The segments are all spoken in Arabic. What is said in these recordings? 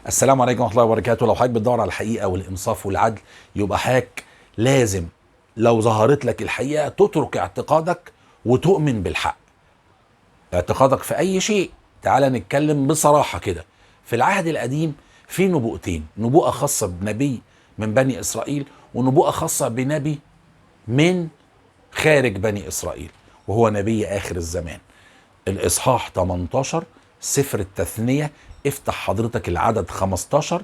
السلام عليكم ورحمة الله وبركاته. لو حضرتك بتدور على الحقيقة والإنصاف والعدل، يبقى حضرتك لازم لو ظهرت لك الحقيقة تترك اعتقادك وتؤمن بالحق. اعتقادك في أي شيء. تعال نتكلم بصراحة كده. في العهد القديم في نبوءتين، نبوءة خاصة بنبي من بني إسرائيل، ونبوءة خاصة بنبي من خارج بني إسرائيل، وهو نبي آخر الزمان. الإصحاح 18 سفر التثنية، افتح حضرتك العدد 15: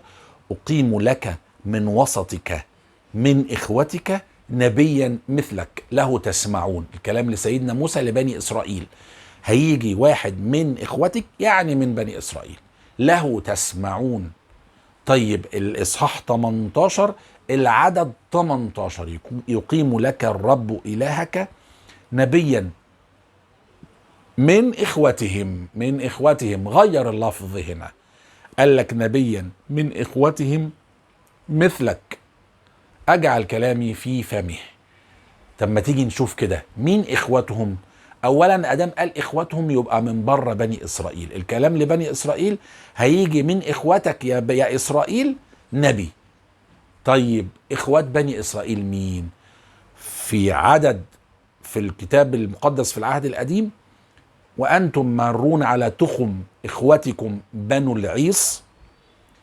أقيم لك من وسطك من إخوتك نبيا مثلك له تسمعون. الكلام لسيدنا موسى لبني إسرائيل. هيجي واحد من إخوتك، يعني من بني إسرائيل، له تسمعون. طيب الإصحاح 18 العدد 18: يقيم لك الرب إلهك نبيا من إخوتهم. من إخوتهم، غير اللفظ هنا، قال لك نبيا من إخوتهم مثلك أجعل كلامي في فمه. طب ما تيجي نشوف كده مين إخوتهم. أولا أدام قال إخوتهم يبقى من بره بني إسرائيل. الكلام لبني إسرائيل، هيجي من إخوتك يا إسرائيل نبي. طيب إخوات بني إسرائيل مين؟ في عدد في الكتاب المقدس في العهد القديم: وأنتم مارون على تخم إخوتكم بنو العيص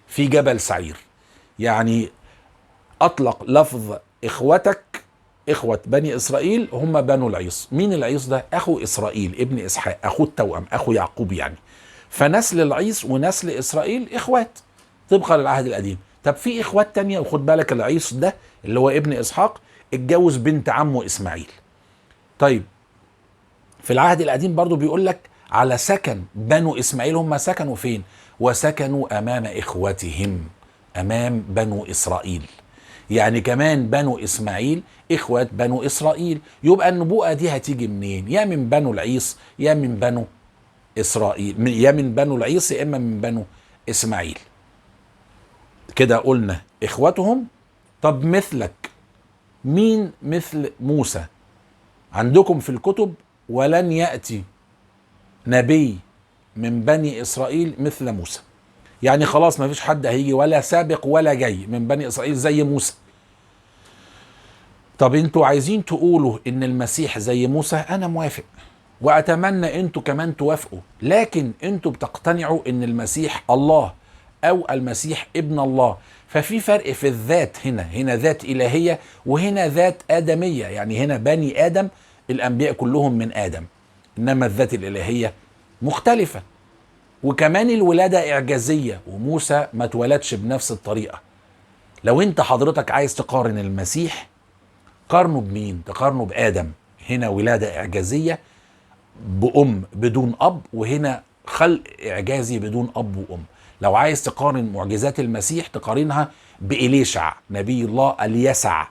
في جبل سعير. يعني أطلق لفظ إخوتك، إخوة بني إسرائيل هم بنو العيص. مين العيص ده؟ أخو إسرائيل ابن إسحاق، أخو التوأم، أخو يعقوب يعني. فنسل العيص ونسل إسرائيل إخوات طبقا للعهد القديم. طب في إخوات تانية، وخد بالك العيص ده اللي هو ابن إسحاق اتجوز بنت عمه إسماعيل. طيب في العهد القديم برضو بيقول لك على سكن بنو إسماعيل، هم سكنوا فين؟ وسكنوا أمام إخوتهم، أمام بنو إسرائيل. يعني كمان بنو إسماعيل إخوات بنو إسرائيل. يبقى النبوءة دي هتيجي منين؟ يا من بنو العيص يا من بنو إسرائيل، يا من بنو العيص يا إما من بنو إسماعيل. كده قلنا إخوتهم. طب مثلك، مين مثل موسى؟ عندكم في الكتب: ولن يأتي نبي من بني إسرائيل مثل موسى. يعني خلاص ما فيش حد هيجي ولا سابق ولا جاي من بني إسرائيل زي موسى. طب انتوا عايزين تقولوا ان المسيح زي موسى، انا موافق واتمنى انتوا كمان توافقوا، لكن انتوا بتقتنعوا ان المسيح الله او المسيح ابن الله. ففي فرق في الذات. هنا ذات إلهية، وهنا ذات آدمية. يعني هنا بني آدم، الأنبياء كلهم من آدم، إنما الذات الإلهية مختلفة. وكمان الولادة إعجازية، وموسى ما اتولدش بنفس الطريقة. لو انت حضرتك عايز تقارن المسيح، قارنه بمين؟ تقارنه بآدم. هنا ولادة إعجازية بأم بدون أب، وهنا خلق إعجازي بدون أب وأم. لو عايز تقارن معجزات المسيح، تقارنها بإليشع نبي الله، اليسع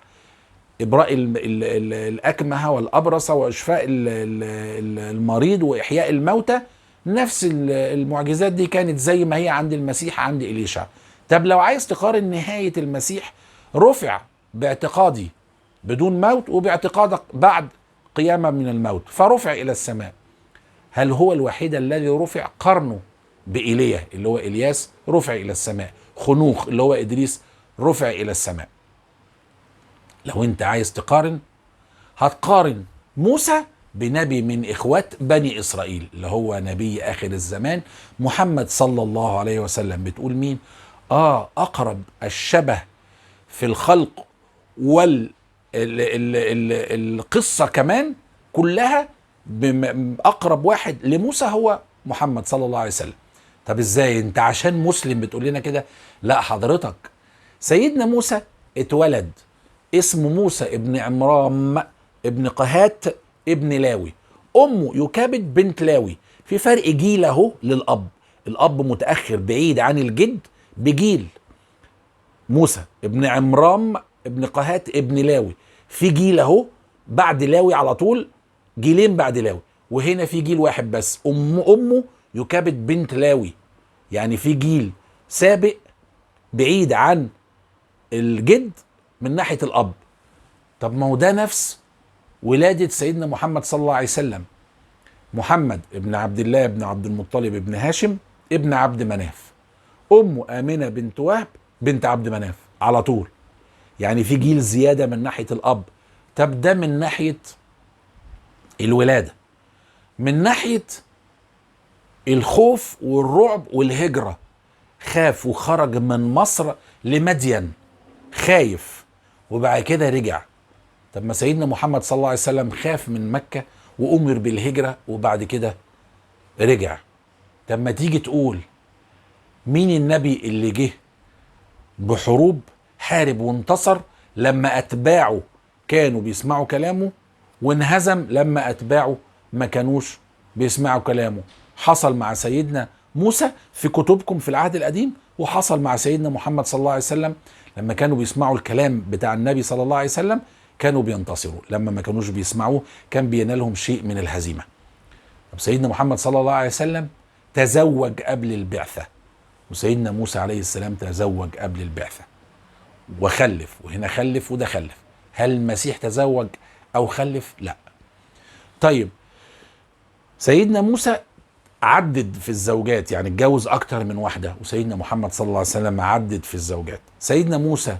إبراء الأكمه والأبرص وإشفاء المريض وإحياء الموتى. نفس المعجزات دي كانت زي ما هي عند المسيح عند إليشع. طب لو عايز تقارن نهاية المسيح، رفع باعتقادي بدون موت، وباعتقادك بعد قيامة من الموت، فرفع إلى السماء. هل هو الوحيد الذي رفع؟ قرنه بإيليا اللي هو إلياس رفع إلى السماء. خنوخ اللي هو إدريس رفع إلى السماء. لو أنت عايز تقارن، هتقارن موسى بنبي من إخوات بني إسرائيل اللي هو نبي آخر الزمان محمد صلى الله عليه وسلم. بتقول مين؟ أقرب الشبه في الخلق القصة كمان كلها، أقرب واحد لموسى هو محمد صلى الله عليه وسلم. طب إزاي أنت عشان مسلم بتقول لنا كده؟ لا حضرتك، سيدنا موسى اتولد اسمه موسى ابن عمرام ابن قهات ابن لاوي. أمه يكابد بنت لاوي. في فرق جيل اهو للأب. الأب متأخر بعيد عن الجد بجيل. موسى ابن عمرام ابن قهات ابن لاوي، في جيل اهو بعد لاوي على طول، جيلين بعد لاوي. وهنا في جيل واحد بس، امه يكابد بنت لاوي. يعني في جيل سابق بعيد عن الجد من ناحية الأب. طب ما هو ده نفس ولادة سيدنا محمد صلى الله عليه وسلم. محمد ابن عبد الله ابن عبد المطلب ابن هاشم ابن عبد مناف. أمه آمنة بنت وهب بنت عبد مناف على طول. يعني في جيل زيادة من ناحية الأب. طب ده من ناحية الولادة. من ناحية الخوف والرعب والهجرة، خاف وخرج من مصر لمدين خايف وبعد كده رجع. طب ما سيدنا محمد صلى الله عليه وسلم خاف من مكة وأمر بالهجرة وبعد كده رجع. طب ما تيجي تقول مين النبي اللي جه بحروب حارب وانتصر لما أتباعه كانوا بيسمعوا كلامه، وانهزم لما أتباعه ما كانوش بيسمعوا كلامه؟ حصل مع سيدنا موسى في كتبكم في العهد القديم، وحصل مع سيدنا محمد صلى الله عليه وسلم لما كانوا بيسمعوا الكلام بتاع النبي صلى الله عليه وسلم كانوا بينتصروا، لما ما كانوش بيسمعوه كان بينالهم شيء من الهزيمة. طب سيدنا محمد صلى الله عليه وسلم تزوج قبل البعثة، وسيدنا موسى عليه السلام تزوج قبل البعثة وخلف، وهنا خلف وده خلف. هل المسيح تزوج أو خلف؟ لا. طيب سيدنا موسى عدد في الزوجات، يعني اتجوز أكتر من واحدة، وسيدنا محمد صلى الله عليه وسلم عدد في الزوجات. سيدنا موسى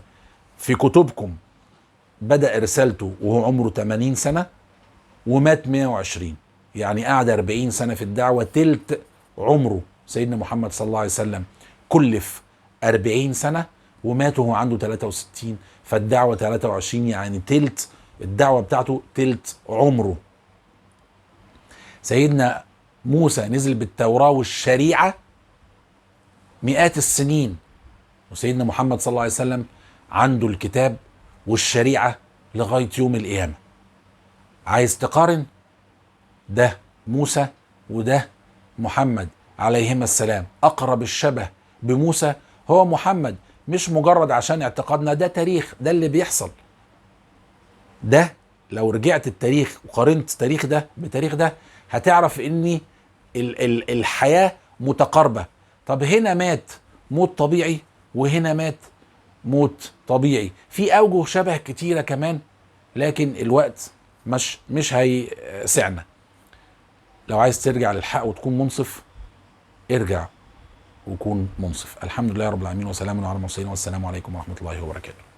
في كتبكم بدأ رسالته وهو عمره 80 سنة ومات 120، يعني قعد 40 سنة في الدعوة، تلت عمره. سيدنا محمد صلى الله عليه وسلم كلف 40 سنة ومات وهو عنده 63، فالدعوة 23، يعني تلت الدعوة بتاعته تلت عمره. سيدنا موسى نزل بالتوراة والشريعة مئات السنين، وسيدنا محمد صلى الله عليه وسلم عنده الكتاب والشريعة لغاية يوم القيامة. عايز تقارن ده موسى وده محمد عليهما السلام، أقرب الشبه بموسى هو محمد، مش مجرد عشان اعتقادنا، ده تاريخ، ده اللي بيحصل. ده لو رجعت التاريخ وقارنت تاريخ ده بتاريخ ده هتعرف ان الحياة متقاربة. طب هنا مات موت طبيعي وهنا مات موت طبيعي، في أوجه شبه كتيرة كمان، لكن الوقت مش هيسعنا. لو عايز ترجع للحق وتكون منصف ارجع وكون منصف. الحمد لله رب العالمين، وسلام على المرسلين، والسلام عليكم ورحمة الله وبركاته.